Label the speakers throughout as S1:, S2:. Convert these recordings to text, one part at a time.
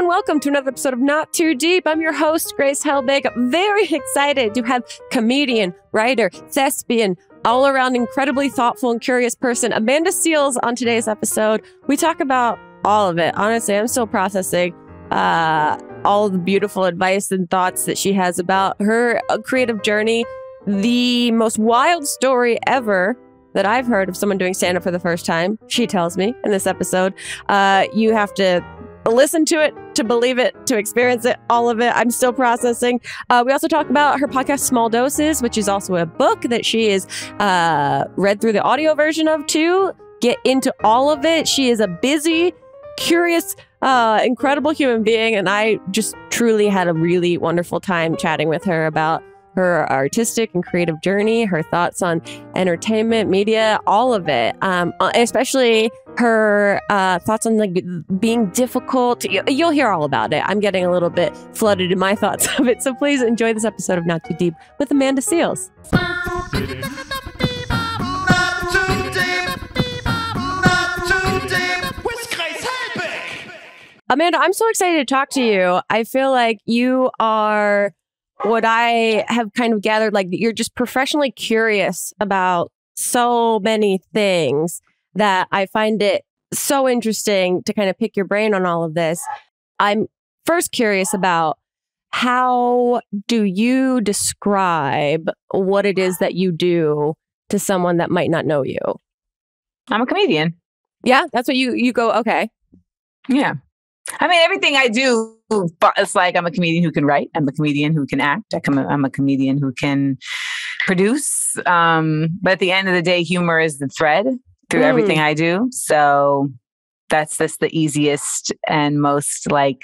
S1: and welcome to another episode of Not Too Deep. I'm your host, Grace Helbig. Very excited to have comedian, writer, thespian, all-around incredibly thoughtful and curious person, Amanda SEALES, on today's episode. We talk about all of it. Honestly, I'm still processing all the beautiful advice and thoughts that she has about her creative journey. The most wild story ever that I've heard of someone doing stand-up for the first time, she tells me in this episode. You have to listen to it, to believe it, to experience it, all of it. I'm still processing. We also talk about her podcast, Small Doses, which is also a book that she is read through the audio version of too. Get into all of it. She is a busy, curious, incredible human being. And I just truly had a really wonderful time chatting with her about her artistic and creative journey, her thoughts on entertainment, media, all of it. Especially her thoughts on like being difficult. You'll hear all about it. I'm getting a little bit flooded in my thoughts of it. So please enjoy this episode of Not Too Deep with Amanda SEALES. Amanda, I'm so excited to talk to you. I feel like you are what I have kind of gathered, like you're just professionally curious about so many things that I find it so interesting to kind of pick your brain on all of this. I'm first curious about, how do you describe what it is that you do to someone that might not know you?
S2: I'm a comedian.
S1: Yeah, that's what you go, okay.
S2: Yeah. I mean, everything I do, it's like I'm a comedian who can write. I'm a comedian who can act. I'm a comedian who can produce. But at the end of the day, humor is the thread through everything I do. So that's the easiest and most like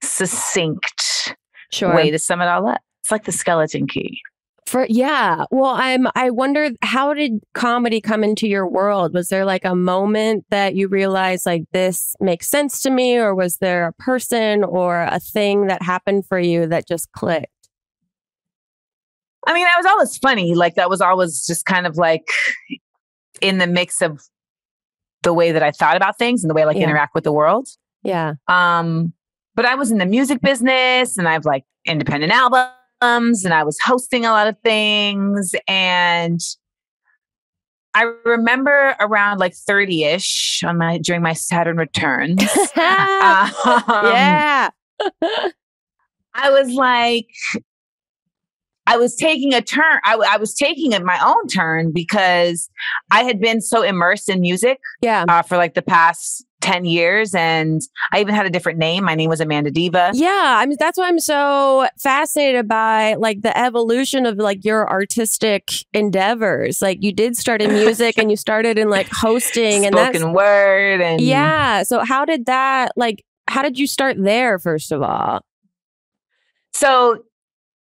S2: succinct way to sum it all up. It's like the skeleton key.
S1: Well, I wondered, how did comedy come into your world? Was there like a moment that you realized like this makes sense to me, or was there a person or a thing that happened for you that just clicked?
S2: I mean, I was always funny. Like that was always just kind of like in the mix of the way that I thought about things and the way I like interact with the world.
S1: Yeah.
S2: But I was in the music business and I have like independent albums. And I was hosting a lot of things. And I remember around like 30-ish during my Saturn returns.
S1: Yeah.
S2: I was like, I was taking a turn. I was taking my own turn because I had been so immersed in music for like the past 10 years. And I even had a different name. My name was Amanda Diva.
S1: Yeah. I mean, that's why I'm so fascinated by like the evolution of like your artistic endeavors. Like you did start in music and you started in like hosting and
S2: spoken word. And
S1: yeah. So how did you start there, first of all?
S2: So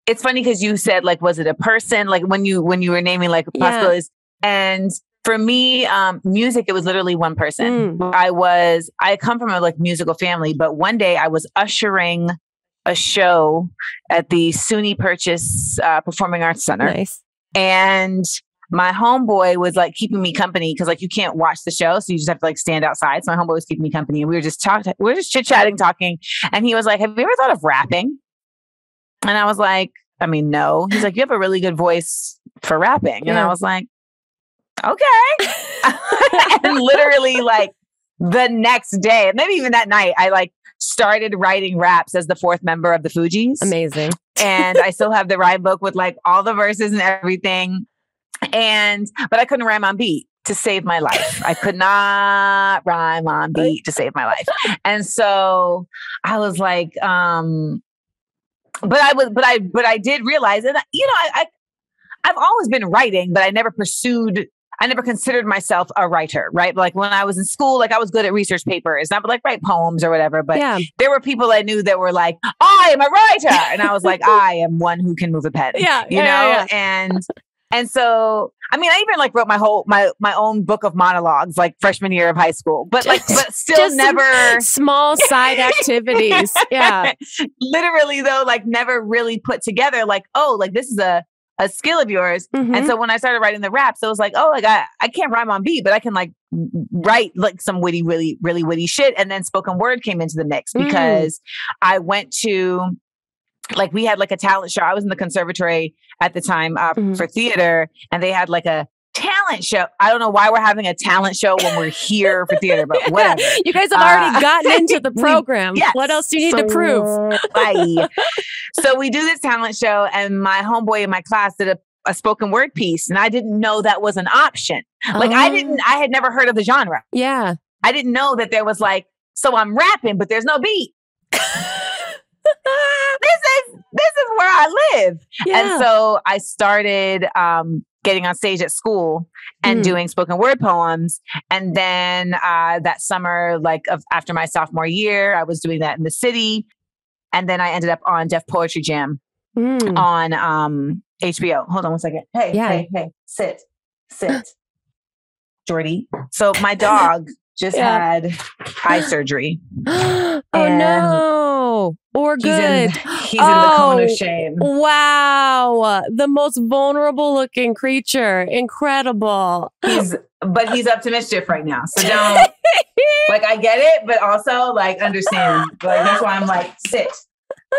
S2: it's funny because you said like, was it a person? Like when you were naming like possibilities, and for me, music, it was literally one person. I come from a like musical family, but one day I was ushering a show at the SUNY Purchase Performing Arts Center.
S1: Nice.
S2: And my homeboy was like keeping me company because like you can't watch the show, so you just have to like stand outside. So my homeboy was keeping me company, and we were just chit-chatting, talking. And he was like, "Have you ever thought of rapping?" And I was like, I mean, no. He's like, "You have a really good voice for rapping." And I was like, okay. And literally like the next day, maybe even that night, I like started writing raps as the fourth member of the Fugees.
S1: Amazing.
S2: And I still have the rhyme book with like all the verses and everything. But I couldn't rhyme on beat to save my life. I could not rhyme on beat to save my life. And so I was like, but I did realize, and you know, I've always been writing, but I never considered myself a writer, right? Like when I was in school, like I was good at research papers, not like write poems or whatever, but there were people I knew that were like, I am a writer. And I was like, I am one who can move a pen, you know? And so, I mean, I even like wrote my own book of monologues, like freshman year of high school, but still never
S1: small side activities. Yeah.
S2: Literally though, like never really put together like, oh, like this is a a skill of yours. And so when I started writing the raps, it was like, oh, like I can't rhyme on beat, but I can like write like some witty, really, really witty shit. And then spoken word came into the mix because I went to, like, we had like a talent show. I was in the conservatory at the time for theater, and they had like a talent show. I don't know why we're having a talent show when we're here for theater, but whatever.
S1: You guys have already gotten into the program. Yes. What else do you need to prove?
S2: So we do this talent show, and my homeboy in my class did a spoken word piece, and I didn't know that was an option. Like I had never heard of the genre.
S1: Yeah.
S2: I didn't know that there was like, so I'm rapping, but there's no beat. This is where I live. Yeah. And so I started getting on stage at school and doing spoken word poems. And then that summer, after my sophomore year, I was doing that in the city. And then I ended up on Def Poetry Jam on HBO. Hold on one second. Hey, sit. Jordy. So my dog just had eye surgery.
S1: Oh no. Or good.
S2: He's in the cone of shame.
S1: Wow. The most vulnerable looking creature. Incredible.
S2: But he's up to mischief right now. So don't I get it, but also understand. That's why I'm like, sit.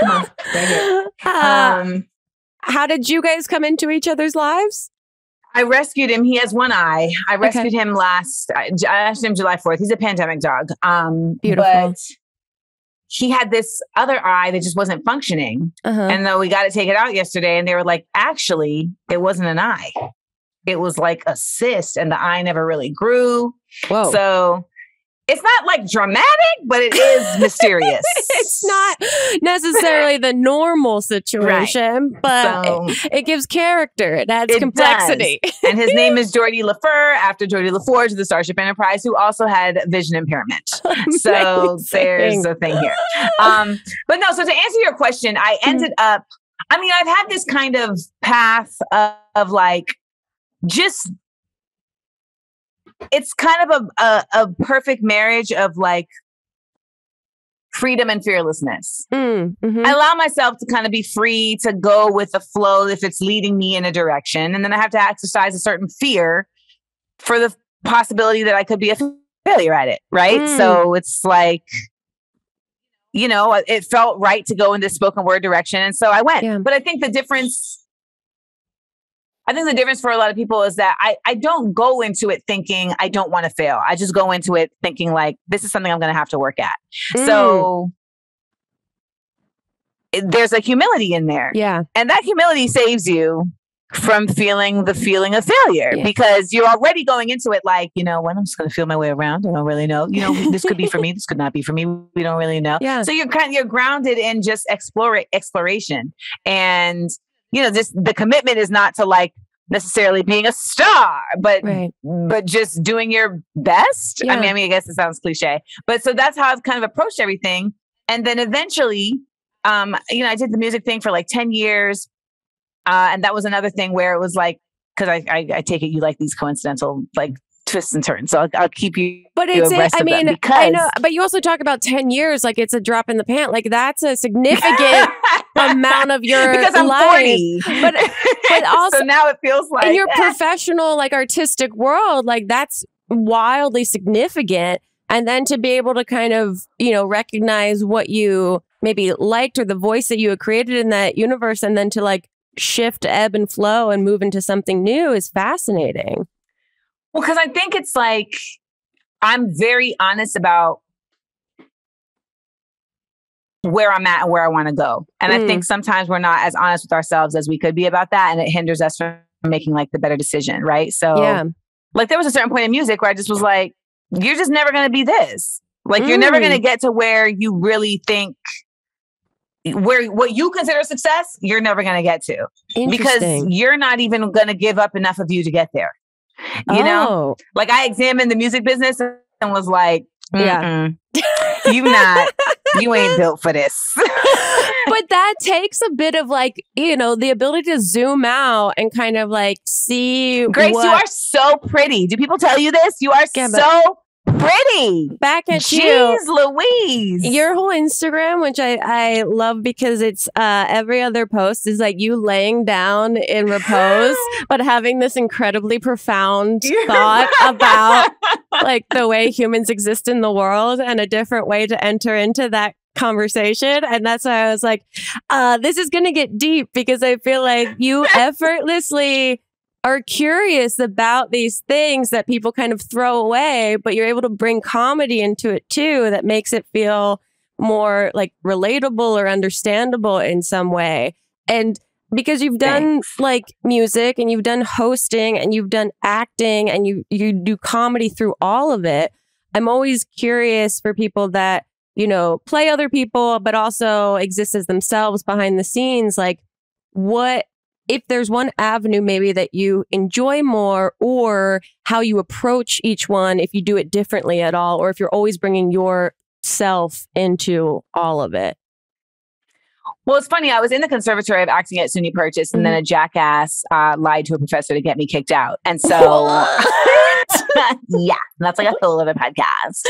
S2: Come on. Right here.
S1: How did you guys come into each other's lives?
S2: I rescued him. He has one eye. I rescued him I asked him July 4th. He's a pandemic dog.
S1: Beautiful.
S2: But he had this other eye that just wasn't functioning. And then we got to take it out yesterday. And they were like, actually, it wasn't an eye. It was like a cyst, and the eye never really grew. Whoa. So it's not dramatic, but it is mysterious.
S1: It's not necessarily the normal situation, but it gives character. It adds complexity.
S2: And his name is Geordie LaFleur, after Geordie LaForge of the Starship Enterprise, who also had vision impairment. So there's a thing here. But no, so to answer your question, I ended up, I've had this kind of path of just, it's kind of a perfect marriage of freedom and fearlessness. I allow myself to kind of be free to go with the flow if it's leading me in a direction. And then I have to exercise a certain fear for the possibility that I could be a failure at it. Right. So it's it felt right to go in this spoken word direction. And so I went. Yeah. But I think the difference for a lot of people is that I don't go into it thinking I don't want to fail. I just go into it thinking this is something I'm going to have to work at. So there's a humility in there. Yeah. And that humility saves you from feeling the feeling of failure because you're already going into it when I'm just going to feel my way around. I don't really know. This could be for me. This could not be for me. We don't really know. Yeah. So you're grounded in just exploration. And the commitment is not to necessarily being a star, but just doing your best. Yeah. I guess it sounds cliche, but so that's how I've kind of approached everything. And then eventually, I did the music thing for 10 years. And that was another thing where it was cause I take it you like these coincidental twists and turns. So I'll keep you. But it's,
S1: I know, but you also talk about 10 years, it's a drop in the pan. That's a significant amount of your
S2: because I'm
S1: life.
S2: 40.
S1: But also
S2: so now it feels
S1: in your professional, artistic world, that's wildly significant. And then to be able to kind of, recognize what you maybe liked or the voice that you had created in that universe, and then to shift, ebb and flow and move into something new is fascinating.
S2: Well, because I think it's I'm very honest about where I'm at and where I want to go. And I think sometimes we're not as honest with ourselves as we could be about that. And it hinders us from making the better decision. Right. So there was a certain point in music where I just was you're just never going to be this. You're never going to get to where you really think what you consider success, you're never going to get to because you're not even going to give up enough of you to get there. You know, I examined the music business and was you ain't built for this.
S1: But that takes a bit of the ability to zoom out and kind of see.
S2: Grace, you are so pretty. Do people tell you this? You are so pretty.
S1: Back at
S2: Jeez
S1: you.
S2: Louise.
S1: Your whole Instagram, which I love because it's every other post is like you laying down in repose, but having this incredibly profound thought about like the way humans exist in the world and a different way to enter into that conversation. And that's why I was like, this is going to get deep because I feel like you effortlessly are curious about these things that people kind of throw away, but you're able to bring comedy into it too that makes it feel more like relatable or understandable in some way. And because you've done like music and you've done hosting and you've done acting and you do comedy through all of it, I'm always curious for people that, you know, play other people, but also exist as themselves behind the scenes. Like, what if there's one avenue maybe that you enjoy more, or how you approach each one, if you do it differently at all, or if you're always bringing yourself into all of it?
S2: Well, it's funny. I was in the Conservatory of Acting at SUNY Purchase, and then a jackass lied to a professor to get me kicked out. And so, yeah, that's like a whole other podcast.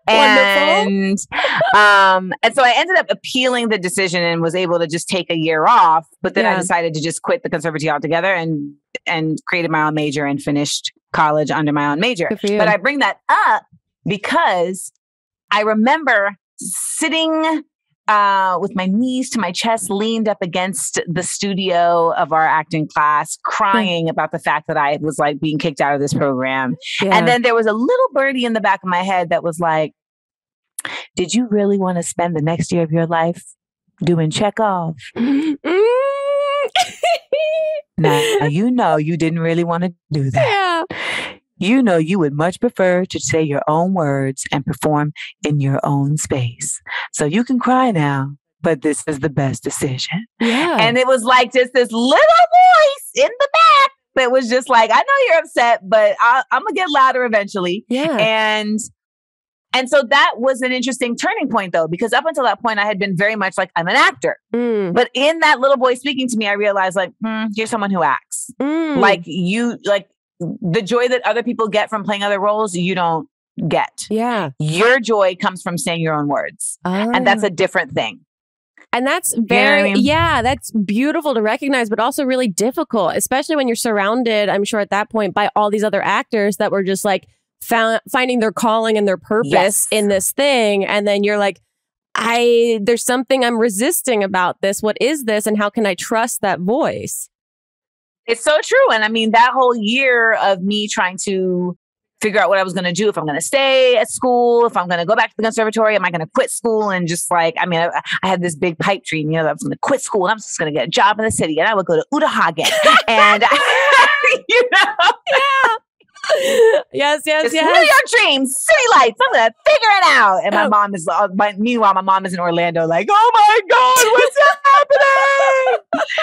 S2: And so I ended up appealing the decision and was able to just take a year off. But then I decided to just quit the conservatory altogether and created my own major and finished college under my own major. But I bring that up because I remember sitting with my knees to my chest, leaned up against the studio of our acting class, crying about the fact that I was like being kicked out of this program. And then there was a little birdie in the back of my head that was like, did you really want to spend the next year of your life doing Chekhov? Now, you know, you didn't really want to do that. You know, you would much prefer to say your own words and perform in your own space. So you can cry now, but this is the best decision. And it was like just this little voice in the back that was just like, I know you're upset, but I'm going to get louder eventually. And so that was an interesting turning point, though, because up until that point, I had been very much like, I'm an actor. But in that little voice speaking to me, I realized like, you're someone who acts. Like the joy that other people get from playing other roles, you don't get. Your joy comes from saying your own words. And that's a different thing.
S1: And that's very, that's beautiful to recognize, but also really difficult, especially when you're surrounded, I'm sure at that point, by all these other actors that were just like finding their calling and their purpose in this thing. And then you're like, there's something I'm resisting about this. What is this? And how can I trust that voice?
S2: It's so true. And I mean, that whole year of me trying to figure out what I was going to do, if I'm going to stay at school, if I'm going to go back to the conservatory, am I going to quit school? And just like, I mean, I had this big pipe dream, you know, that I was going to quit school and I'm just going to get a job in the city and I would go to Udahagen. And, you know. New York dreams, city lights. I'm gonna figure it out. And my mom is. Meanwhile, my mom is in Orlando, like, oh my God, what's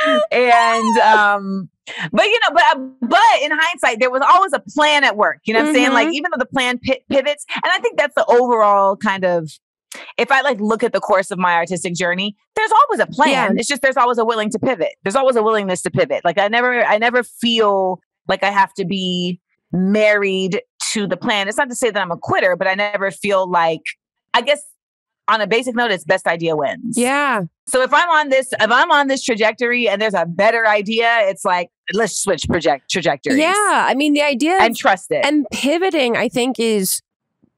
S2: happening? And but you know, but in hindsight, there was always a plan at work. You know what I'm saying? Like, even though the plan pivots, and I think that's the overall kind of. If I like look at the course of my artistic journey, there's always a plan. It's just there's always a willing to pivot. There's always a willingness to pivot. Like I never feel like I have to be married to the plan. It's not to say that I'm a quitter, but I never feel like, I guess on a basic note, it's best idea wins. So if I'm on this trajectory and there's a better idea, it's like, let's switch trajectories.
S1: I mean, the idea
S2: and trust it.
S1: And pivoting, I think, is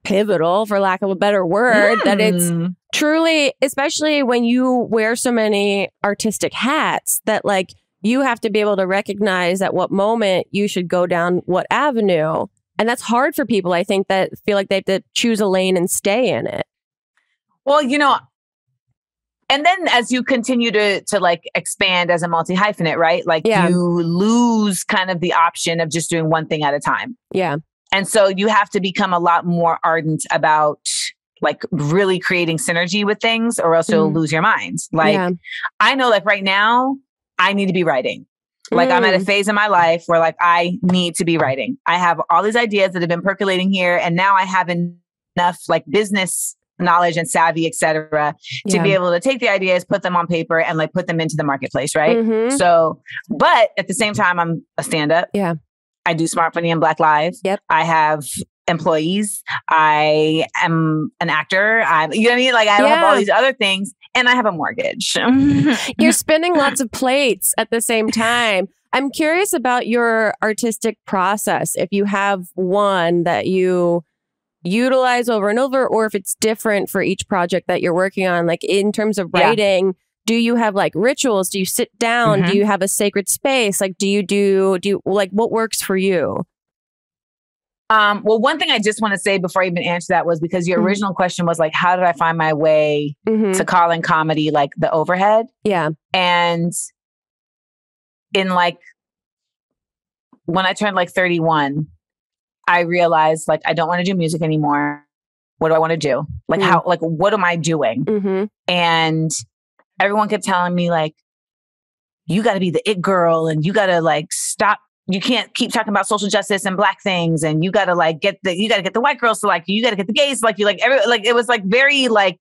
S1: pivotal, for lack of a better word, that it's truly, especially when you wear so many artistic hats, that like, you have to be able to recognize at what moment you should go down what avenue. And that's hard for people, I think, that feel like they have to choose a lane and stay in it.
S2: Well, you know, and then as you continue to like expand as a multi-hyphenate, right? Like you lose kind of the option of just doing one thing at a time. And so you have to become a lot more ardent about like really creating synergy with things, or else you'll lose your mind. Like I know, like right now, I need to be writing. Like I'm at a phase in my life where like I need to be writing. I have all these ideas that have been percolating here, and now I have enough like business knowledge and savvy, et cetera, to be able to take the ideas, put them on paper, and like put them into the marketplace, right? So, but at the same time, I'm a stand-up. I do Smart, Funny, and Black Live. I have employees. I am an actor. You know what I mean? Like I have all these other things and I have a mortgage.
S1: You're spinning lots of plates at the same time. I'm curious about your artistic process. If you have one that you utilize over and over, or if it's different for each project that you're working on, like in terms of writing, do you have like rituals? Do you sit down? Do you have a sacred space? Like, do you like what works for you?
S2: Well, one thing I just want to say before I even answer that was because your original question was like, how did I find my way to calling comedy like the overhead?
S1: Yeah.
S2: And in like, when I turned like 31, I realized like, I don't want to do music anymore. What do I want to do? Like how, like, what am I doing? And everyone kept telling me like, you got to be the it girl and you got to like stop. You can't keep talking about social justice and Black things. And you got to like get the white girls to like you. You got to get the gays to like you. Like it was like very like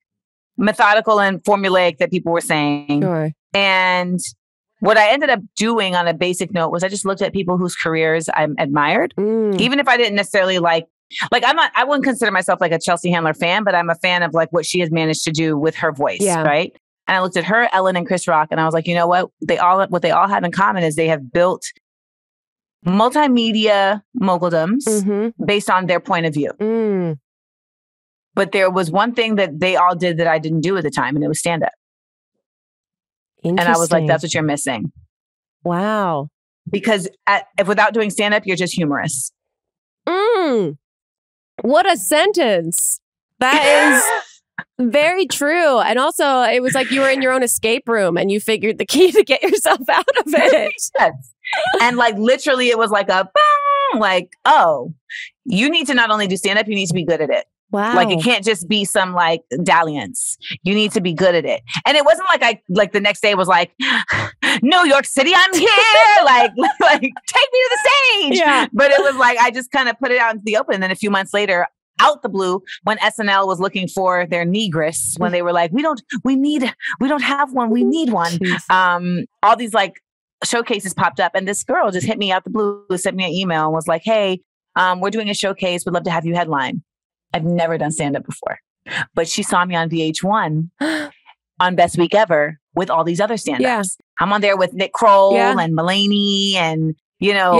S2: methodical and formulaic that people were saying. Sure. And what I ended up doing on a basic note was I just looked at people whose careers I admired, even if I didn't necessarily like I wouldn't consider myself like a Chelsea Handler fan, but I'm a fan of like what she has managed to do with her voice. Yeah. Right. And I looked at her, Ellen and Chris Rock, and I was like, you know what they all have in common is they have built multimedia moguldoms based on their point of view. But there was one thing that they all did that I didn't do at the time, and it was stand up. And I was like, that's what you're missing.
S1: Wow.
S2: Because if without doing stand up, you're just humorous.
S1: What a sentence. That is very true. And also, it was like you were in your own escape room and you figured the key to get yourself out of it.
S2: Yes. And like literally, it was like a boom, like, oh, you need to not only do stand up, you need to be good at it.
S1: Wow.
S2: Like it can't just be some like dalliance. You need to be good at it. And it wasn't like I like the next day was like, New York City, I'm here. like take me to the stage. Yeah. But it was like I just kind of put it out into the open. And then a few months later, out the blue, when SNL was looking for their negress, when they were like, we don't have one, we need one. All these like showcases popped up, and this girl just hit me out the blue, sent me an email and was like, hey, we're doing a showcase. We'd love to have you headline. I've never done stand-up before, but she saw me on VH1 on Best Week Ever with all these other stand-ups. Yeah. I'm on there with Nick Kroll and Mulaney and, you know,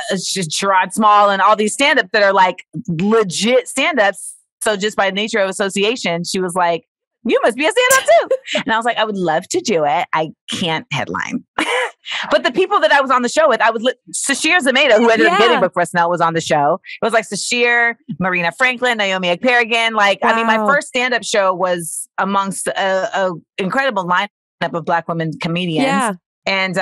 S2: it's just Gerard Small and all these stand-ups that are like legit stand-ups. So just by nature of association, she was like, you must be a stand-up too. And I was like, I would love to do it. I can't headline. But the people that I was on the show with, Sashir Zameda, who ended up getting booked for SNL, was on the show. It was like Sashir, Marina Franklin, Naomi Ekperigin. Like, I mean, my first stand-up show was amongst a incredible lineup of Black women comedians. Yeah. And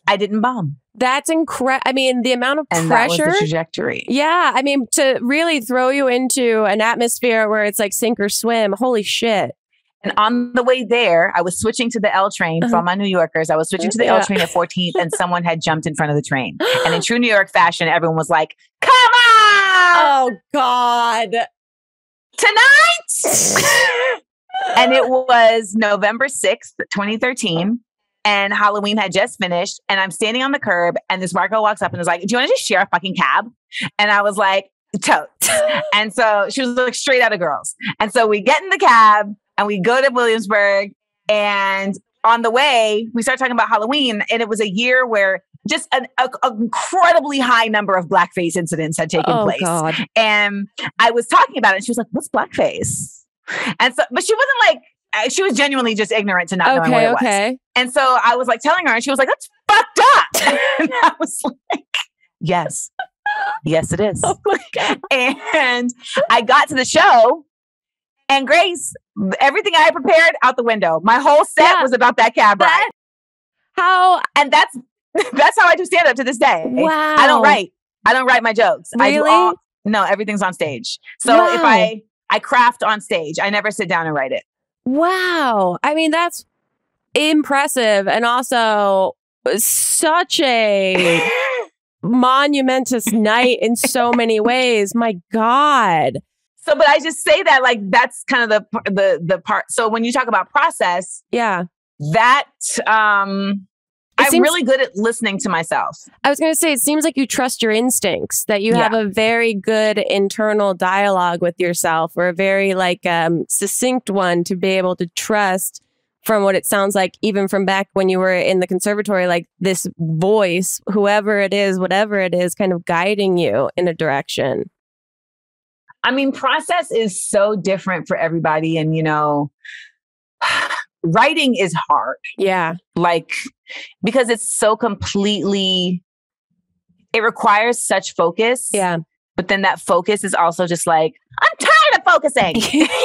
S2: I didn't bomb.
S1: That's incredible. I mean, the amount of pressure.
S2: That was the trajectory.
S1: Yeah. I mean, to really throw you into an atmosphere where it's like sink or swim. Holy shit.
S2: And on the way there, I was switching to the L train for all my New Yorkers. I was switching to the L train at 14th and someone had jumped in front of the train. And in true New York fashion, everyone was like, come on!
S1: Oh, God.
S2: Tonight! And it was November 6th, 2013. And Halloween had just finished. And I'm standing on the curb and this white girl walks up and is like, do you want to just share a fucking cab? And I was like, totes. And so she was like straight out of Girls. And so we get in the cab and we go to Williamsburg. And on the way, we start talking about Halloween. And it was a year where just an incredibly high number of blackface incidents had taken place. God. And I was talking about it. And she was like, what's blackface? And so, but she wasn't like, she was genuinely just ignorant to not knowing what it was. And so I was like telling her and she was like, that's fucked up. And I was like, yes, it is.
S1: Oh my God.
S2: And I got to the show and Grace, everything I had prepared out the window. My whole set was about that cab ride. And that's how I do stand up to this day.
S1: Wow.
S2: I don't write my jokes.
S1: Really?
S2: No, everything's on stage. So if I craft on stage, I never sit down and write it.
S1: Wow. I mean, that's impressive. And also such a monumentous night in so many ways. My God.
S2: So, but I just say that like, that's kind of the part. So when you talk about process, that, I'm really good at listening to myself.
S1: I was going to say, it seems like you trust your instincts, that you have a very good internal dialogue with yourself, or a very succinct one to be able to trust, from what it sounds like, even from back when you were in the conservatory, like this voice, whoever it is, whatever it is, kind of guiding you in a direction.
S2: I mean, process is so different for everybody. And, writing is hard.
S1: Yeah.
S2: Because it's so completely, it requires such focus.
S1: Yeah.
S2: But then that focus is also just like, I'm tired of focusing.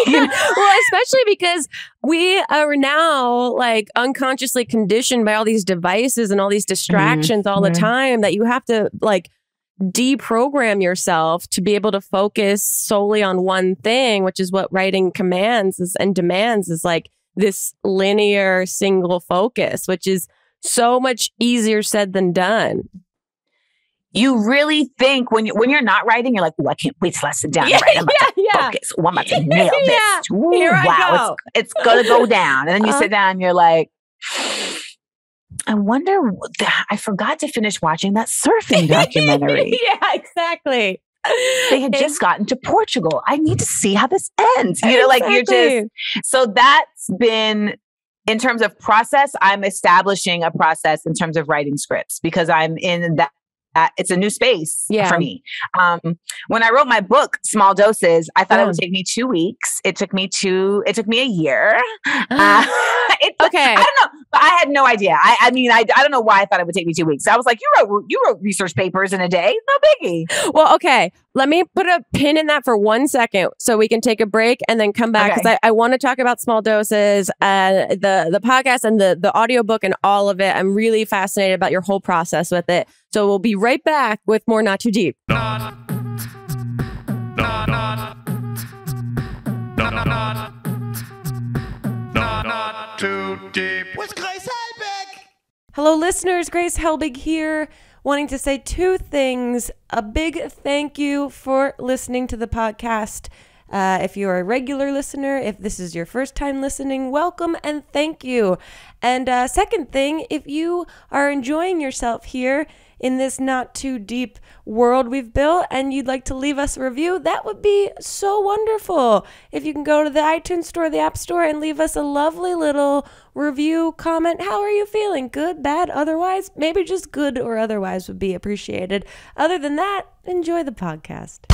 S1: Well, especially because we are now unconsciously conditioned by all these devices and all these distractions all the time, that you have to deprogram yourself to be able to focus solely on one thing, which is what writing demands is this linear single focus, which is so much easier said than done.
S2: You really think when you're not writing, you're like, "Oh, I can't wait till I sit down and write. I'm about to focus. Oh, I'm about to nail this. Ooh,
S1: Here I
S2: wow,
S1: go.
S2: it's gonna go down." And then you sit down, and you're like, "I wonder. I forgot to finish watching that surfing documentary."
S1: Yeah, exactly.
S2: They had just gotten to Portugal. I need to see how this ends.
S1: Exactly.
S2: So that's been, in terms of process, I'm establishing a process in terms of writing scripts, because I'm in that. It's a new space for me. When I wrote my book, Small Doses, I thought it would take me 2 weeks. It took me a year.
S1: Okay.
S2: I don't know. But I had no idea. I don't know why I thought it would take me 2 weeks. I was like, you wrote research papers in a day. No biggie.
S1: Well, okay. Let me put a pin in that for 1 second so we can take a break and then come back, because I want to talk about Small Doses, the podcast and the audiobook and all of it. I'm really fascinated about your whole process with it. So we'll be right back with more Not Too Deep.
S3: Not Too Deep with Grace Helbig.
S1: Hello, listeners. Grace Helbig here, wanting to say two things. A big thank you for listening to the podcast. If you're a regular listener, if this is your first time listening, welcome and thank you. And second thing, if you are enjoying yourself here in this Not Too Deep world we've built and you'd like to leave us a review, that would be so wonderful. If you can go to the iTunes store, the App Store, and leave us a lovely little review, comment. How are you feeling? Good, bad, otherwise? Maybe just good or otherwise would be appreciated. Other than that, enjoy the podcast.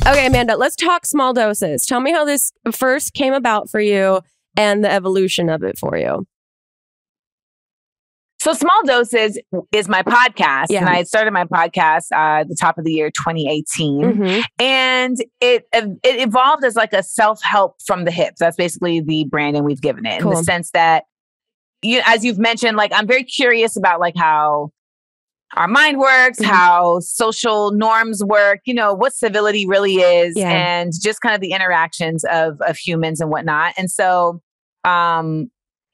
S1: Okay, Amanda, let's talk Small Doses. Tell me how this first came about for you and the evolution of it for you.
S2: So Small Doses is my podcast. And I had started my podcast at the top of the year 2018. And it evolved as a self-help from the hip. That's basically the branding we've given it, in the sense that, as you've mentioned, I'm very curious about how our mind works, how social norms work, what civility really is, and just kind of the interactions of humans and whatnot. And so,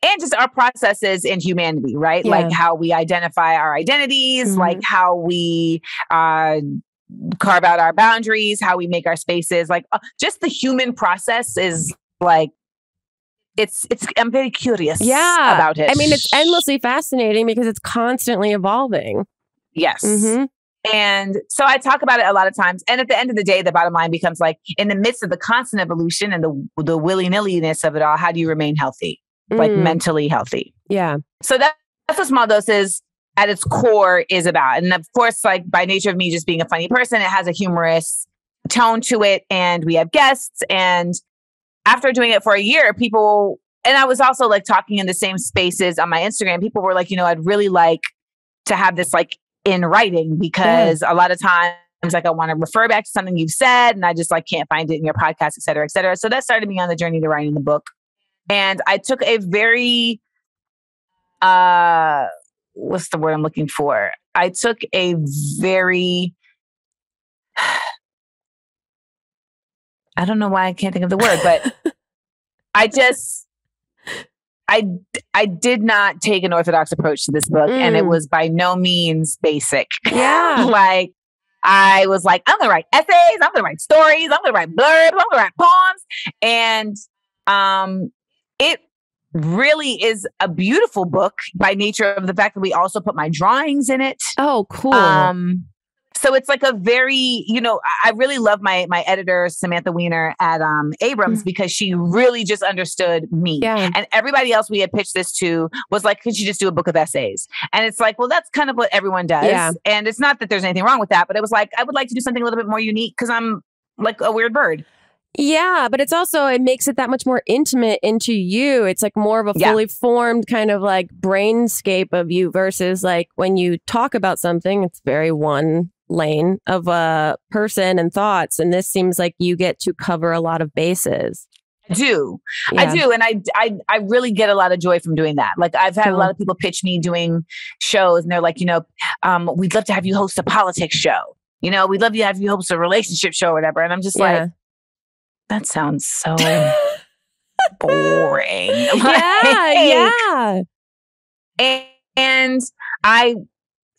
S2: and just our processes in humanity, right? Like how we identify our identities, like how we carve out our boundaries, how we make our spaces, just the human process is I'm very curious about it.
S1: I mean, it's endlessly fascinating because it's constantly evolving.
S2: Yes. And so I talk about it a lot of times. And at the end of the day, the bottom line becomes in the midst of the constant evolution and the willy-nilly-ness of it all, how do you remain healthy? Mentally healthy. Yeah. So that's what Small Doses at its core is about. And of course, by nature of me just being a funny person, it has a humorous tone to it. And we have guests. And after doing it for a year, people, and I was also talking in the same spaces on my Instagram, people were I'd really like to have this in writing, because a lot of times I want to refer back to something you've said and I just can't find it in your podcast, et cetera, et cetera. So that started me on the journey to writing the book. And I took a very, what's the word I'm looking for? I took a very, I don't know why I can't think of the word, but I did not take an orthodox approach to this book, and it was by no means basic.
S1: Yeah.
S2: I was I'm going to write essays, I'm going to write stories, I'm going to write blurbs, I'm going to write poems. And, really is a beautiful book by nature of the fact that we also put my drawings in it.
S1: Oh, cool.
S2: So it's like a very, I really love my editor, Samantha Weiner at Abrams, because she really just understood me.
S1: Yeah.
S2: And everybody else we had pitched this to was like, could you just do a book of essays? And it's like, well, that's kind of what everyone does.
S1: Yeah.
S2: And it's not that there's anything wrong with that, but it was like, I would like to do something a little bit more unique because I'm like a weird bird.
S1: Yeah, but it makes it that much more intimate into you. It's like more of a fully formed kind of like brainscape of you versus like when you talk about something, it's very one lane of a person and thoughts. And this seems like you get to cover a lot of bases.
S2: I do.
S1: Yeah.
S2: I do. And I really get a lot of joy from doing that. Like I've had a lot of people pitch me doing shows and they're like, we'd love to have you host a politics show. We'd love to have you host a relationship show or whatever. And I'm just like, that sounds so boring.
S1: Yeah.
S2: And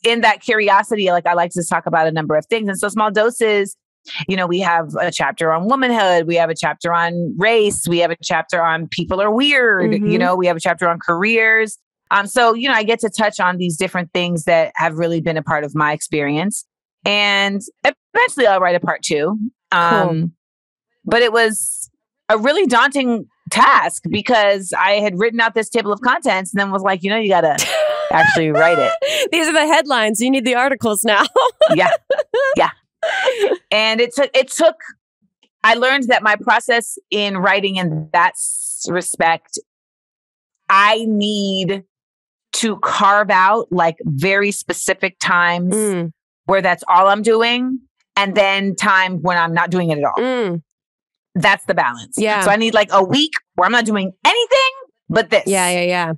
S2: in that curiosity, like I like to talk about a number of things. And so Small Doses, we have a chapter on womanhood. We have a chapter on race. We have a chapter on people are weird.
S1: Mm-hmm.
S2: We have a chapter on careers. So, I get to touch on these different things that have really been a part of my experience. And eventually I'll write a part 2.
S1: Cool.
S2: But it was a really daunting task because I had written out this table of contents and then was like, you got to actually write it.
S1: These are the headlines. You need the articles now.
S2: Yeah. And it took, I learned that my process in writing in that respect, I need to carve out like very specific times where that's all I'm doing. And then time when I'm not doing it at all. That's the balance.
S1: Yeah.
S2: So I need like a week where I'm not doing anything but this.
S1: Yeah.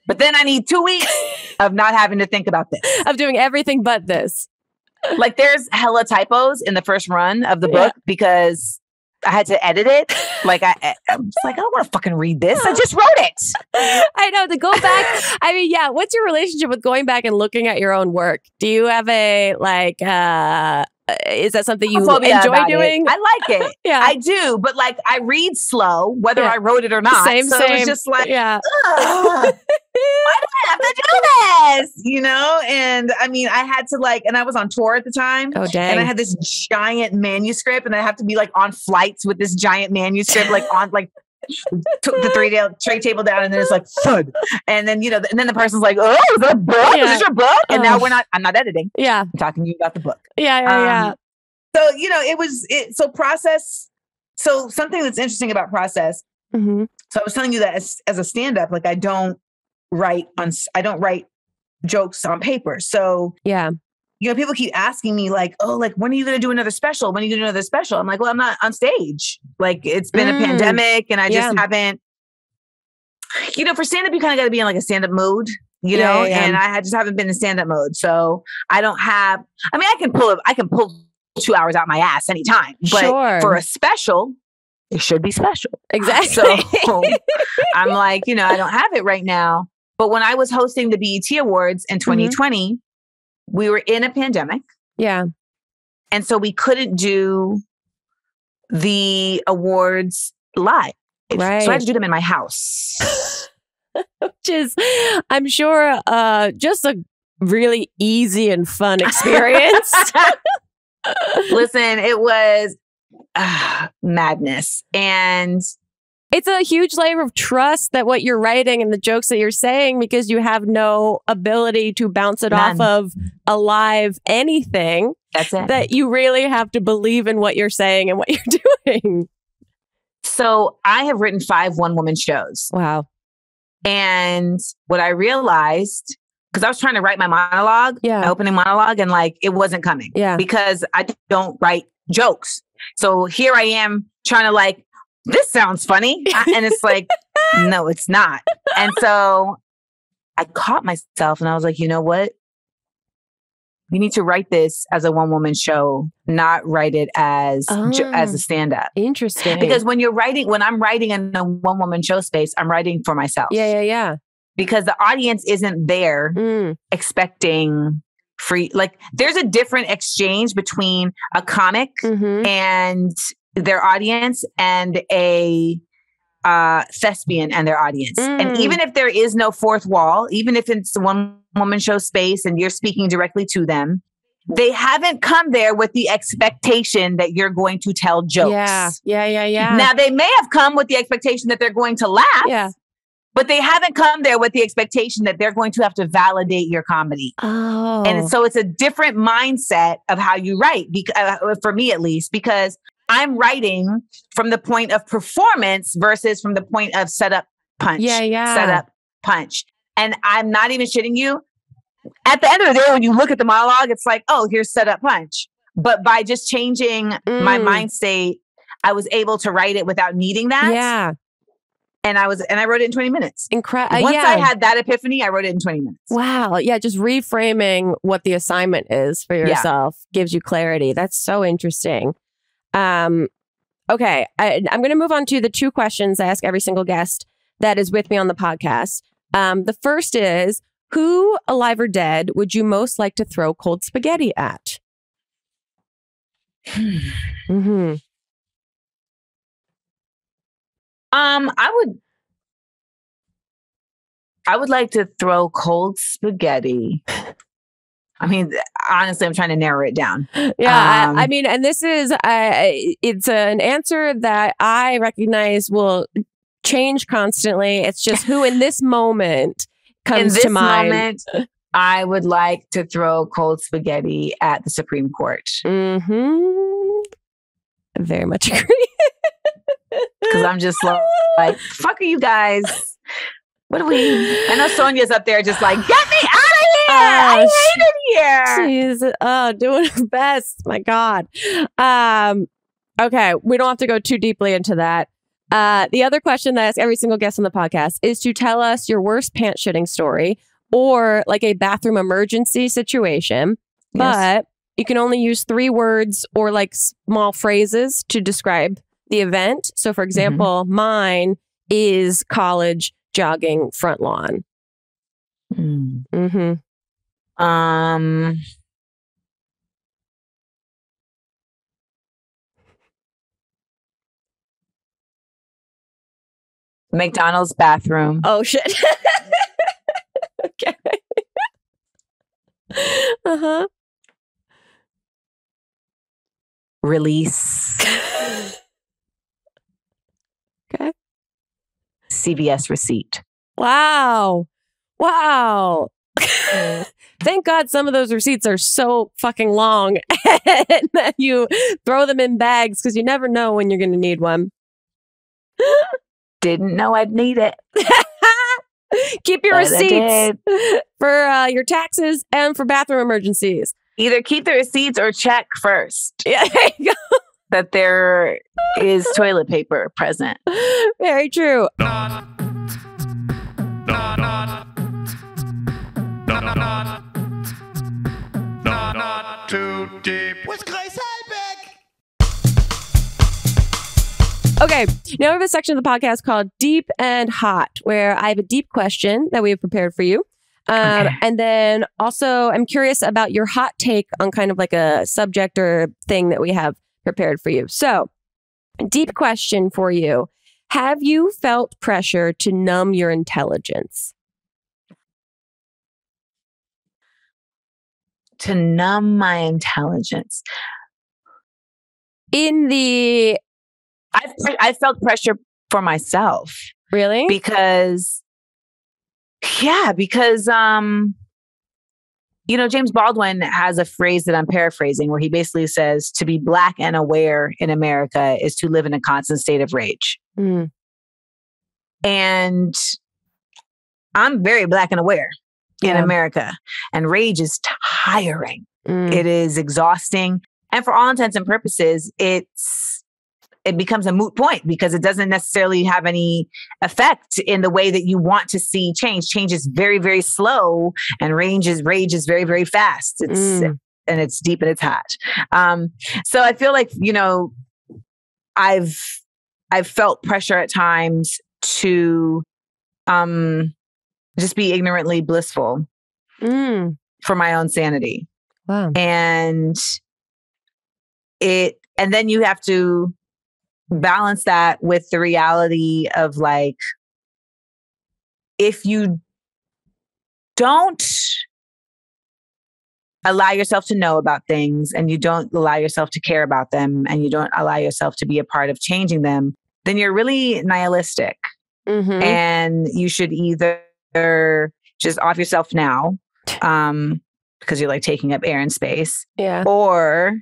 S2: But then I need 2 weeks of not having to think about this.
S1: Of doing everything but this.
S2: Like there's hella typos in the first run of the book because I had to edit it. Like I'm just like, I don't want to fucking read this. I just wrote it.
S1: I know, to go back. I mean, yeah. What's your relationship with going back and looking at your own work? Do you have a is that something you enjoy doing?
S2: I like it.
S1: Yeah,
S2: I do. But like I read slow, whether I wrote it or not.
S1: Same.
S2: It's just like,
S1: yeah.
S2: Why do I have to do this? And I mean, I had to and I was on tour at the time.
S1: Oh, dang.
S2: And I had this giant manuscript and I have to be like on flights with this giant manuscript, like on took the tray table down and then it's like thud. And then, and then the person's like, oh, is that a book?
S1: Yeah.
S2: Is this your book? And now I'm not editing.
S1: Yeah.
S2: I'm talking to you about the book.
S1: Yeah.
S2: So, so process. So something that's interesting about process.
S1: Mm-hmm.
S2: So I was telling you that as a stand-up, like I don't write jokes on paper. So
S1: yeah.
S2: People keep asking me like, oh, like, when are you going to do another special? When are you going to do another special? I'm like, well, I'm not on stage. Like it's been a pandemic and I just haven't, for stand-up, you kind of got to be in like a stand-up mood, and I just haven't been in stand-up mode. So I don't have, I can pull 2 hours out my ass anytime, but for a special, it should be special.
S1: Exactly.
S2: So I'm like, I don't have it right now. But when I was hosting the BET Awards in 2020, we were in a pandemic.
S1: Yeah.
S2: And so we couldn't do the awards live.
S1: Right.
S2: So I had to do them in my house.
S1: Which is, I'm sure, just a really easy and fun experience.
S2: Listen, it was madness. And
S1: it's a huge layer of trust that what you're writing and the jokes that you're saying, because you have no ability to bounce it off of a live anything.
S2: That's it.
S1: That you really have to believe in what you're saying and what you're doing.
S2: So I have written 5 one-woman shows.
S1: Wow.
S2: And what I realized, because I was trying to write my monologue, my opening monologue, and like it wasn't coming.
S1: Yeah.
S2: Because I don't write jokes. So here I am trying to like, this sounds funny. And it's like, no, it's not. And so I caught myself and I was like, you know what? You need to write this as a one-woman show, not write it as a stand-up.
S1: Interesting.
S2: Because when I'm writing in a one-woman show space, I'm writing for myself.
S1: Yeah.
S2: Because the audience isn't there expecting free. Like there's a different exchange between a comic and their audience and a thespian and their audience. And even if there is no fourth wall, even if it's a one woman show space and you're speaking directly to them, they haven't come there with the expectation that you're going to tell jokes.
S1: Yeah.
S2: Now, they may have come with the expectation that they're going to laugh, but they haven't come there with the expectation that they're going to have to validate your comedy.
S1: Oh.
S2: And so it's a different mindset of how you write, for me at least, because I'm writing from the point of performance versus from the point of setup, punch, setup, punch. And I'm not even shitting you. At the end of the day, when you look at the monologue, it's like, oh, here's setup, punch. But by just changing my mind state, I was able to write it without needing that.
S1: Yeah.
S2: And I wrote it in 20 minutes.
S1: Incredible.
S2: Once I had that epiphany, I wrote it in 20 minutes.
S1: Wow. Yeah. Just reframing what the assignment is for yourself gives you clarity. That's so interesting. Okay. I'm going to move on to the two questions I ask every single guest that is with me on the podcast. The first is, who, alive or dead, would you most like to throw cold spaghetti at?
S2: I would like to throw cold spaghetti. I mean, honestly, I'm trying to narrow it down.
S1: Yeah, I mean, and this is, it's an answer that I recognize will change constantly. It's just who in this moment comes to mind.
S2: In this moment, I would like to throw cold spaghetti at the Supreme Court.
S1: Very much agree.
S2: Because I'm just like, fuck are you guys? What do we? I know Sonia's up there just like, get me out of here! I hate it here.
S1: She's doing her best. My God. Okay, we don't have to go too deeply into that. The other question that I ask every single guest on the podcast is to tell us your worst pants shitting story or like a bathroom emergency situation. But you can only use 3 words or like small phrases to describe the event. So, for example, mine is college jogging front lawn.
S2: McDonald's bathroom.
S1: Oh, shit. Okay.
S2: Release.
S1: Okay.
S2: CVS receipt.
S1: Wow. Thank God some of those receipts are so fucking long and that you throw them in bags because you never know when you're going to need one.
S2: Didn't know I'd need it.
S1: Keep your receipts for your taxes and for bathroom emergencies.
S2: Either keep the receipts or check first.
S1: Yeah, there you go.
S2: That there is toilet paper present.
S1: Very true.
S3: Not too deep with Grace Helbig.
S1: Okay, now we have a section of the podcast called Deep and Hot, where I have a deep question that we have prepared for you. And then also, I'm curious about your hot take on kind of like a subject or thing that we have prepared for you. So, deep question for you. Have you felt pressure to numb your intelligence?
S2: To numb my intelligence. I felt pressure for myself.
S1: Really?
S2: Because James Baldwin has a phrase that I'm paraphrasing where he basically says to be Black and aware in America is to live in a constant state of rage. And I'm very Black and aware in America, and rage is tiring. It is exhausting. And for all intents and purposes, it becomes a moot point because it doesn't necessarily have any effect in the way that you want to see change. Change is very, very slow, and rage is very, very fast. And it's deep and it's hot. So I feel like, I've felt pressure at times to just be ignorantly blissful for my own sanity.
S1: Wow.
S2: And then you have to balance that with the reality of like, if you don't allow yourself to know about things and you don't allow yourself to care about them and you don't allow yourself to be a part of changing them, then you're really nihilistic.
S1: Mm-hmm.
S2: And you should either just off yourself now, because you're like taking up air and space, or,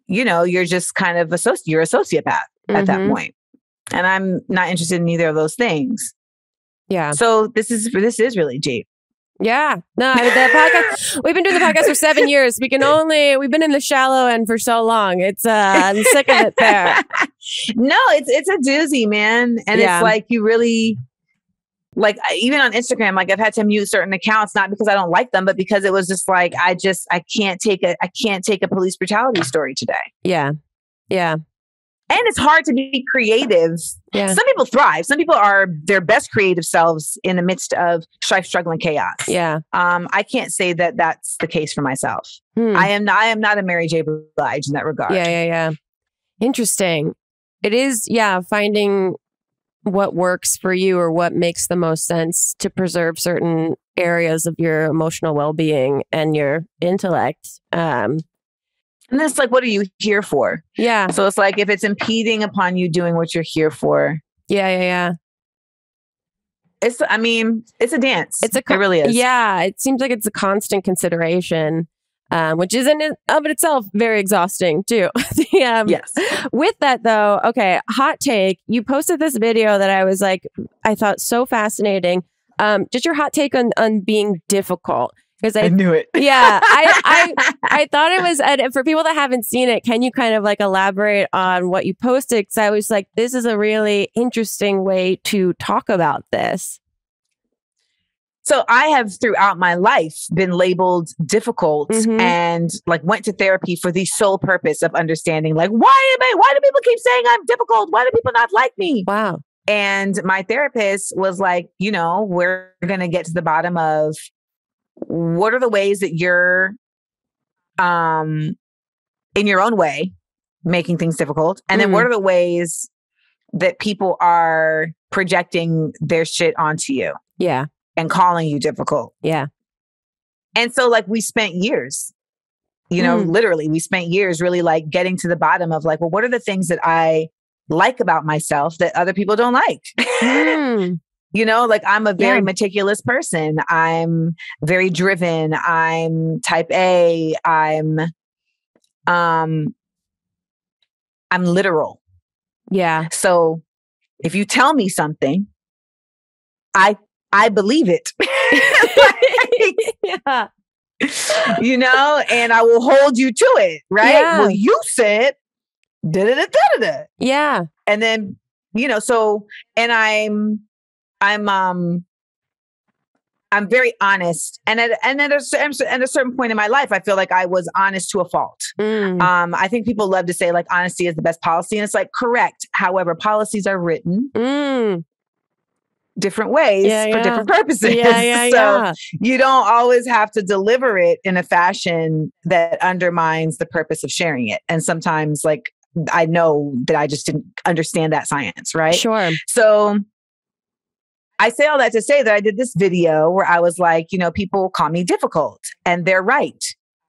S2: you're just kind of you're a sociopath at that point. And I'm not interested in either of those things.
S1: Yeah.
S2: So this is really deep.
S1: Yeah. No, the podcast, we've been doing the podcast for 7 years. We've been in the shallow end for so long. I'm sick of it there.
S2: No, it's a doozy, man. And it's like, you really, like, even on Instagram, like I've had to mute certain accounts, not because I don't like them, but because it was just like, I can't take a police brutality story today.
S1: Yeah. Yeah.
S2: And it's hard to be creative. Yeah. Some people thrive. Some people are their best creative selves in the midst of strife, struggle, and chaos.
S1: Yeah.
S2: I can't say that that's the case for myself. I am not a Mary J. Blige in that regard.
S1: Yeah. Interesting. It is, finding what works for you or what makes the most sense to preserve certain areas of your emotional well-being and your intellect.
S2: And it's like, what are you here for?
S1: Yeah.
S2: So it's like, if it's impeding upon you doing what you're here for.
S1: Yeah.
S2: It's a dance. It really is.
S1: Yeah. It seems like it's a constant consideration, which is in and of itself very exhausting too.
S2: Yes.
S1: With that though, okay, hot take. You posted this video that I thought so fascinating. Just your hot take on being difficult. Because
S2: I knew it.
S1: Yeah, I thought it was. And for people that haven't seen it, can you kind of like elaborate on what you posted? Because I was like, this is a really interesting way to talk about this.
S2: So I have throughout my life been labeled difficult and like went to therapy for the sole purpose of understanding, like, why do people keep saying I'm difficult? Why do people not like me?
S1: Wow.
S2: And my therapist was like, we're going to get to the bottom of what are the ways that you're, in your own way, making things difficult? And then what are the ways that people are projecting their shit onto you?
S1: Yeah.
S2: And calling you difficult.
S1: Yeah.
S2: And so like we spent years, literally we spent years really like getting to the bottom of like, well, what are the things that I like about myself that other people don't like? Like I'm a very meticulous person. I'm very driven. I'm type A. I'm literal.
S1: Yeah.
S2: So if you tell me something, I believe it.
S1: Yeah.
S2: And I will hold you to it, right?
S1: Yeah.
S2: Well, you said da-da-da-da-da-da.
S1: Yeah.
S2: And then, so, and I'm very honest. And at a certain point in my life, I feel like I was honest to a fault. I think people love to say like honesty is the best policy. And it's like, correct. However, policies are written different ways for different purposes. So you don't always have to deliver it in a fashion that undermines the purpose of sharing it. And sometimes like, I know that I just didn't understand that science, right?
S1: Sure.
S2: So I say all that to say that I did this video where I was like, people call me difficult and they're right.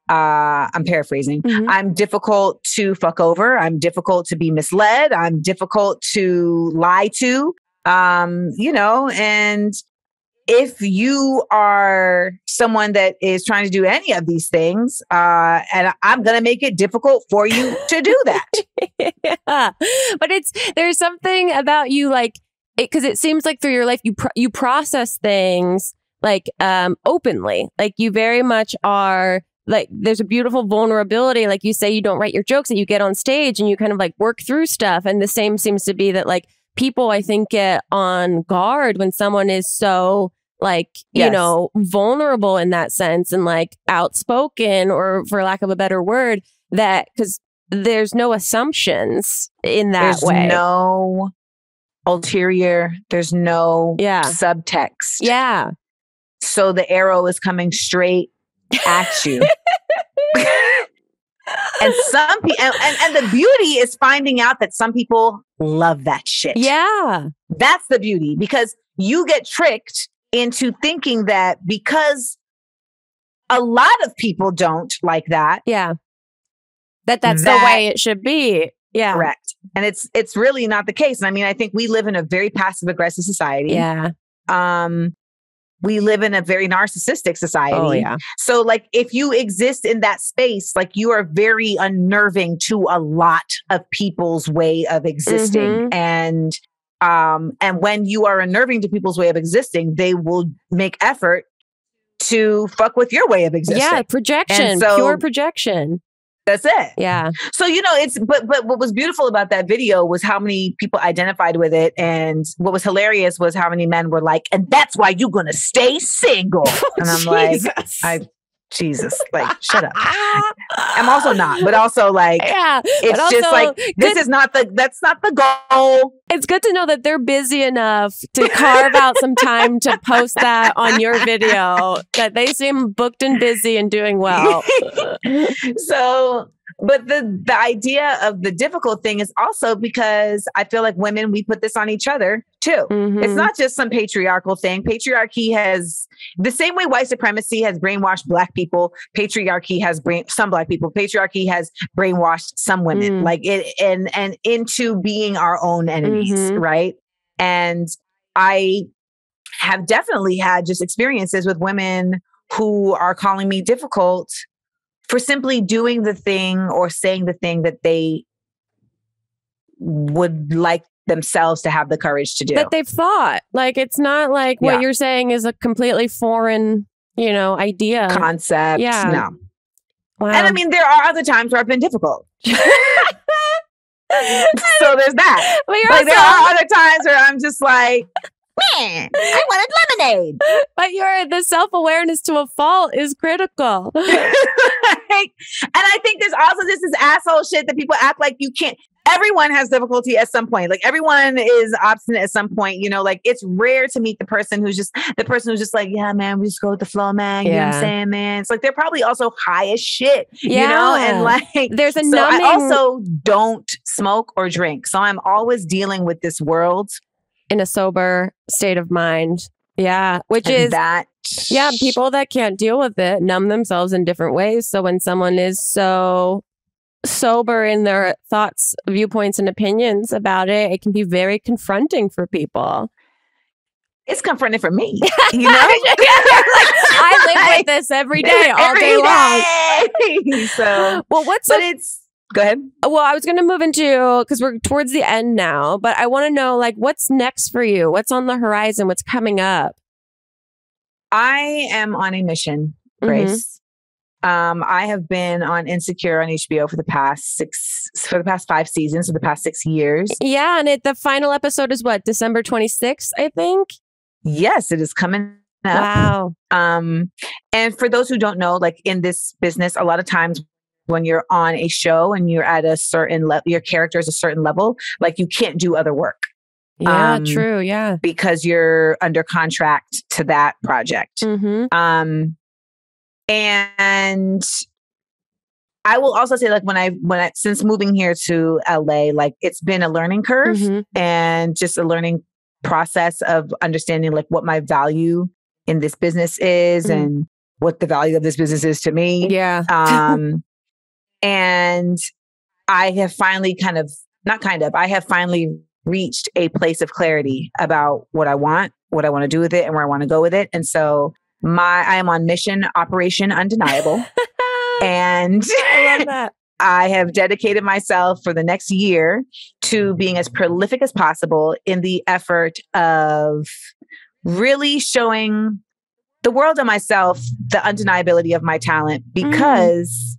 S2: I'm paraphrasing. I'm difficult to fuck over. I'm difficult to be misled. I'm difficult to lie to, and if you are someone that is trying to do any of these things, and I'm going to make it difficult for you to do that.
S1: Yeah. But there's something about you like, because it seems like through your life, you process things like openly, like you very much are like, there's a beautiful vulnerability. Like you say, you don't write your jokes, that you get on stage and you kind of like work through stuff. And the same seems to be that like people, I think, get on guard when someone is so like, vulnerable in that sense and like outspoken, or for lack of a better word, that because there's no assumptions in that way.
S2: There's no ulterior, there's no subtext.
S1: Yeah.
S2: So the arrow is coming straight at you. And some people, and the beauty is finding out that some people love that shit.
S1: Yeah.
S2: That's the beauty, because you get tricked into thinking that because a lot of people don't like that.
S1: Yeah. That's the way it should be. Yeah.
S2: Correct. And it's really not the case. And I mean, I think we live in a very passive aggressive society.
S1: Yeah.
S2: We live in a very narcissistic society.
S1: Oh, yeah.
S2: So like if you exist in that space, like you are very unnerving to a lot of people's way of existing. And when you are unnerving to people's way of existing, they will make effort to fuck with your way of existing.
S1: Yeah, projection, pure projection.
S2: That's it.
S1: Yeah.
S2: So, but what was beautiful about that video was how many people identified with it. And what was hilarious was how many men were like, and that's why you're going to stay single. And I'm Jesus, like, shut up. I'm also not, but also like, it's also, just like, that's not the goal.
S1: It's good to know that they're busy enough to carve out some time to post that on your video, that they seem booked and busy and doing well.
S2: So, but the idea of the difficult thing is also because I feel like women, we put this on each other too. It's not just some patriarchal thing. Patriarchy has, the same way white supremacy has brainwashed Black people, patriarchy has some Black people, patriarchy has brainwashed some women, like it, and into being our own enemies, right? And I have definitely had just experiences with women who are calling me difficult for simply doing the thing or saying the thing that they would like themselves to have the courage to do.
S1: That they've thought. Like, it's not like what you're saying is a completely foreign, idea.
S2: Concept.
S1: Yeah.
S2: No.
S1: Wow.
S2: And I mean, there are other times where I've been difficult. So there's that. But there are other times where I'm just like, man, I wanted lemonade.
S1: But the self-awareness to a fault is critical.
S2: And I think there's also this asshole shit that people act like you can't. Everyone has difficulty at some point. Like everyone is obstinate at some point. Like it's rare to meet the person who's just like, yeah, man, we just go with the flow, man. You know what I'm saying, man? It's like they're probably also high as shit. And like
S1: there's a
S2: I also don't smoke or drink. So I'm always dealing with this world
S1: in a sober state of mind. Yeah. Which is that. Yeah. People that can't deal with it numb themselves in different ways. So when someone is so sober in their thoughts, viewpoints, and opinions about it, it can be very confronting for people.
S2: It's confronting for me.
S1: I live with this every day, all day long.
S2: So, go ahead.
S1: Well, I was going to move into, because we're towards the end now, but I want to know, like, what's next for you? What's on the horizon? What's coming up?
S2: I am on a mission, Grace. I have been on Insecure on HBO for the past 5 seasons, so the past 6 years.
S1: Yeah, and the final episode is what, December 26th, I think?
S2: Yes, it is coming up.
S1: Wow.
S2: And for those who don't know, like in this business, a lot of times when you're on a show and you're at a certain level, your character is a certain level, like you can't do other work.
S1: Yeah, true. Yeah.
S2: Because you're under contract to that project. And I will also say, like, when I since moving here to LA, like it's been a learning curve and just a learning process of understanding like what my value in this business is and what the value of this business is to me.
S1: Yeah.
S2: And I have finally I have finally reached a place of clarity about what I want to do with it and where I want to go with it. And so I am on mission, Operation Undeniable. And
S1: I love that.
S2: I have dedicated myself for the next year to being as prolific as possible in the effort of really showing the world and myself the undeniability of my talent, because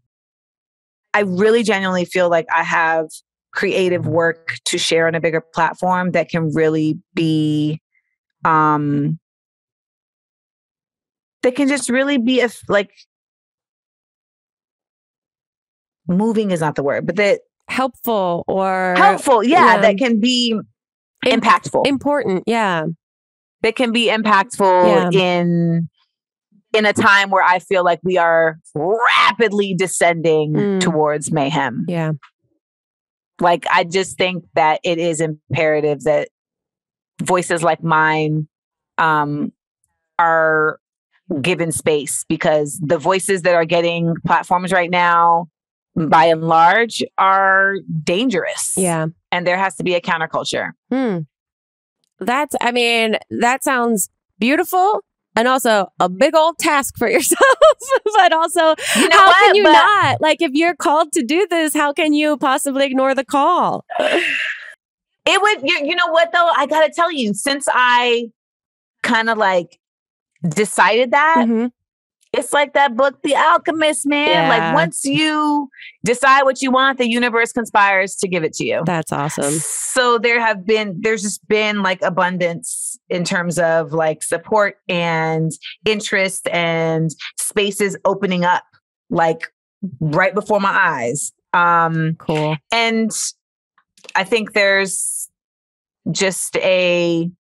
S2: I really genuinely feel like I have creative work to share on a bigger platform that can really be, that can just really be moving is not the word, but that
S1: helpful.
S2: Yeah. That can be impactful.
S1: Important. Yeah.
S2: That can be impactful in in a time where I feel like we are rapidly descending towards mayhem.
S1: Yeah.
S2: Like, I just think that it is imperative that voices like mine are given space, because the voices that are getting platforms right now, by and large, are dangerous.
S1: Yeah.
S2: And there has to be a counterculture.
S1: That sounds beautiful. And also a big old task for yourself, but also how can you not? Like, if you're called to do this, how can you possibly ignore the call?
S2: It would, you know what though? I gotta tell you, since I kind of like decided that, it's like that book, The Alchemist, man.
S1: Yeah.
S2: Like, once you decide what you want, the universe conspires to give it to you.
S1: That's awesome.
S2: So there's just been like abundance in terms of like support and interest and spaces opening up like right before my eyes.
S1: Cool.
S2: And I think there's just an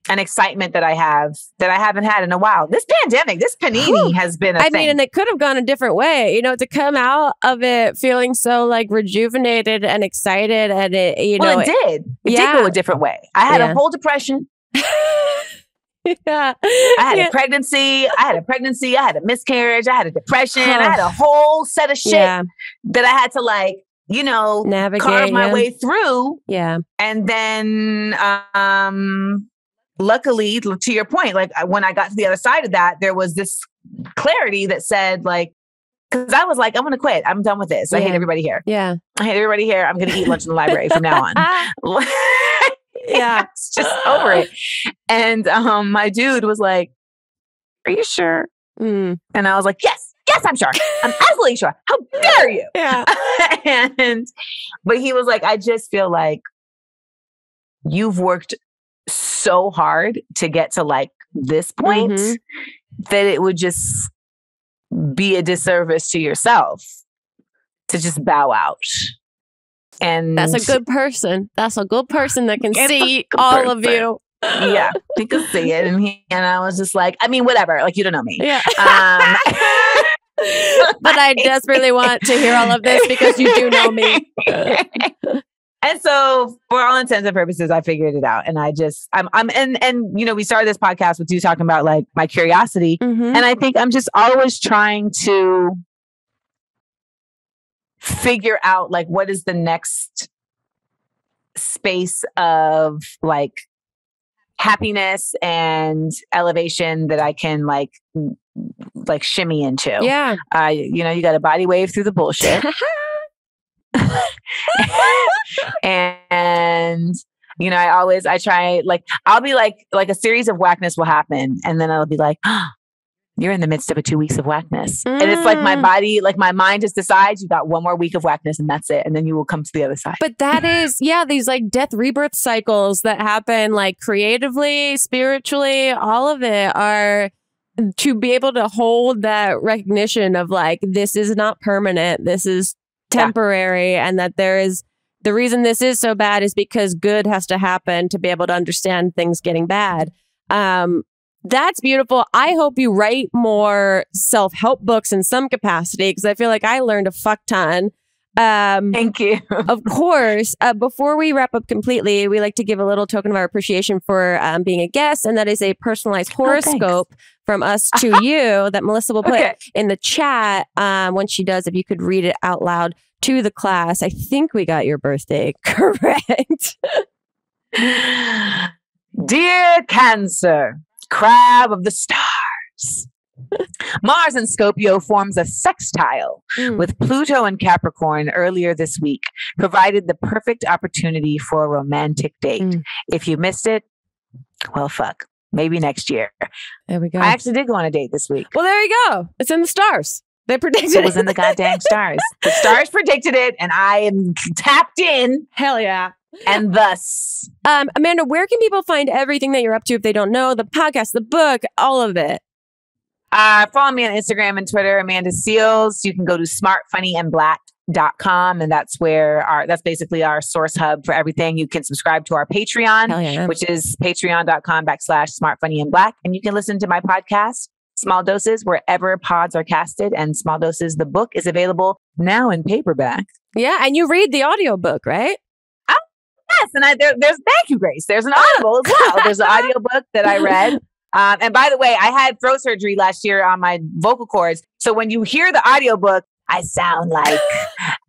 S2: excitement that I haven't had in a while. This pandemic, this panini has been a thing.
S1: And it could have gone a different way, you know, to come out of it feeling so like rejuvenated and excited, and it did. It
S2: did go a different way. I had a whole depression.
S1: I
S2: had a pregnancy. I had a miscarriage. I had a depression. I had a whole set of shit that I had to like, you know,
S1: navigate,
S2: carve my way through.
S1: Yeah.
S2: And then, luckily, to your point, like when I got to the other side of that, there was this clarity that said, like, because I was like, I'm going to quit. I'm done with this. I hate everybody here.
S1: Yeah.
S2: I hate everybody here. I'm going to eat lunch in the library from now on.
S1: Yeah.
S2: It's just over it. And my dude was like, are you sure? And I was like, yes, I'm sure. I'm absolutely sure. How dare you?
S1: Yeah.
S2: But he was like, I just feel like you've worked so hard to get to like this point that it would just be a disservice to yourself to just bow out. And
S1: that's a good person. That's a good person that can see all of you.
S2: Yeah, he could see it. And I was just like, I mean, whatever. Like, you don't know me.
S1: Yeah. But I desperately want to hear all of this because you do know me.
S2: And so for all intents and purposes, I figured it out. And you know, we started this podcast with you talking about like my curiosity. And I think I'm just always trying to figure out like, what is the next space of like happiness and elevation that I can like shimmy into. Yeah. You know, you got to body wave through the bullshit. And you know, I try, like, I'll be like a series of whackness will happen. And then I'll be like, oh, you're in the midst of a 2 weeks of whackness. And it's like my body, like my mind just decides you got one more week of whackness and that's it. And then you will come to the other side.
S1: But that is, these like death rebirth cycles that happen like creatively, spiritually, all of it are to be able to hold that recognition of like, this is not permanent. This is temporary. And that there is, the reason this is so bad is because good has to happen to be able to understand things getting bad. That's beautiful. I hope you write more self-help books in some capacity, because I feel like I learned a fuck ton.
S2: Thank you.
S1: Of course. Before we wrap up completely, we like to give a little token of our appreciation for being a guest, and that is a personalized horoscope from us to you that Melissa will put in the chat when she does. If you could read it out loud to the class. I think we got your birthday correct.
S2: Dear Cancer, crab of the stars. Mars and Scorpio forms a sextile with Pluto and Capricorn earlier this week, provided the perfect opportunity for a romantic date. If you missed it, well, fuck. Maybe next year.
S1: There we go.
S2: I actually did go on a date this week.
S1: Well, there you go. It's in the stars. They predicted
S2: it. It was in the goddamn stars. The stars predicted it, and I am tapped in.
S1: Hell yeah.
S2: And thus.
S1: Amanda, where can people find everything that you're up to if they don't know? The podcast, the book, all of it.
S2: Follow me on Instagram and Twitter, Amanda Seales. You can go to Smart, Funny, and Black smartfunnyandblack.com. And that's that's basically our source hub for everything. You can subscribe to our Patreon, which is patreon.com/smartfunnyandblack. And you can listen to my podcast, Small Doses, wherever pods are casted. And Small Doses, the book, is available now in paperback.
S1: Yeah. And you read the audiobook, right?
S2: Oh, yes. And there's thank you, Grace. There's an Audible as well. There's an audiobook that I read. And by the way, I had throat surgery last year on my vocal cords. So when you hear the audiobook, I sound like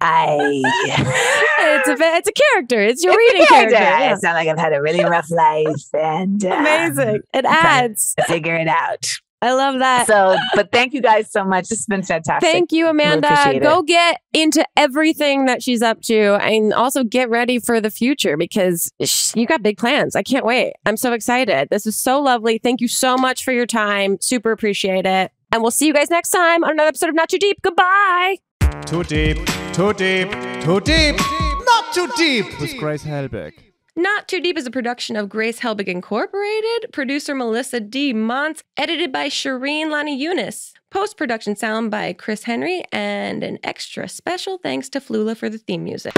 S1: it's a character. It's your reading character.
S2: Yeah. I sound like I've had a really rough life, and
S1: amazing. It adds.
S2: Figure it out.
S1: I love that.
S2: But thank you guys so much. This has been fantastic.
S1: Thank you, Amanda. Really Go get into everything that she's up to, and also get ready for the future because you got big plans. I can't wait. I'm so excited. This is so lovely. Thank you so much for your time. Super appreciate it. And we'll see you guys next time on another episode of Not Too Deep. Goodbye.
S3: Too deep, too deep, too deep, not too deep with Grace Helbig.
S1: Not Too Deep is a production of Grace Helbig Incorporated, producer Melissa D. Montz, edited by Shireen Lani Yunus, post-production sound by Chris Henry, and an extra special thanks to Flula for the theme music.